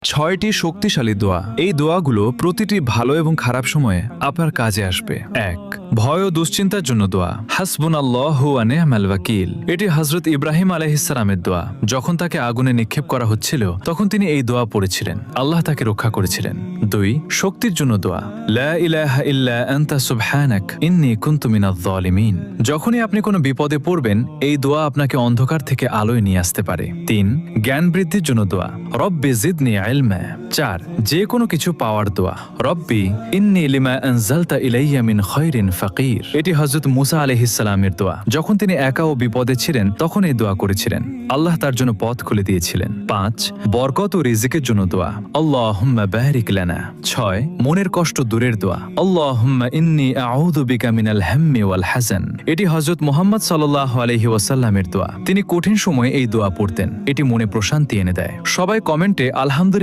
ছয়টি শক্তিশালী দোয়া। এই দোয়াগুলো প্রতিটি ভালো এবং খারাপ সময়ে আপনার কাজে আসবে। ১. ভয় ও দুশ্চিন্তার জন্য দোয়া। হাসবুনাল্লাহু ওয়া নি'মাল ওয়াকিল। এটি হযরত ইব্রাহিম আলাইহিস সালামের দোয়া। যখন তাকে আগুনে নিক্ষেপ করা হচ্ছিল তখন তিনি এই দোয়া পড়েছিলেন। আল্লাহ তাকে রক্ষা করেছিলেন। ২. শক্তির জন্য দোয়া। লা ইলাহা ইল্লা আনতা সুবহানাক ইন্নী কুনতু মিনাজ জালিমিন। যখনই আপনি কোনো বিপদে পড়বেন এই দোয়া আপনাকে অন্ধকার থেকে আলোয় নিয়ে আসতে পারে। ৩. জ্ঞান বৃদ্ধির জন্য দোয়া। রব্বি জিদনি ইলমা। ৪. যে কোনো কিছু পাওয়ার দোয়া। রব্বি ইন্নী লিমা আনজালতা ইলাইয়া মিন খায়রিন ফাকির। এটি হযরত মুসা আলাইহিস সালামের দোয়া। যখন তিনি একা ও বিপদে ছিলেন তখন এই দোয়া করেছিলেন। আল্লাহ তার জন্য পথ খুলে দিয়েছিলেন। ৫. বরকত ও রিজিকের জন্য দোয়া। আল্লাহুম্মা বারিক লানা। ৬. মনের কষ্ট দূরের দোয়া। আল্লাহুম্মা ইন্নী আউযু বিকা মিনাল হাম্মি ওয়াল হাযান। এটি হযরত মুহাম্মদ সাল্লাল্লাহু আলাইহি ওয়াসাল্লামের দোয়া। তিনি কঠিন সময়ে এই দোয়া পড়তেন। এটি মনে প্রশান্তি এনে দেয়। সবাই কমেন্টে আলহামদুলিল্লাহ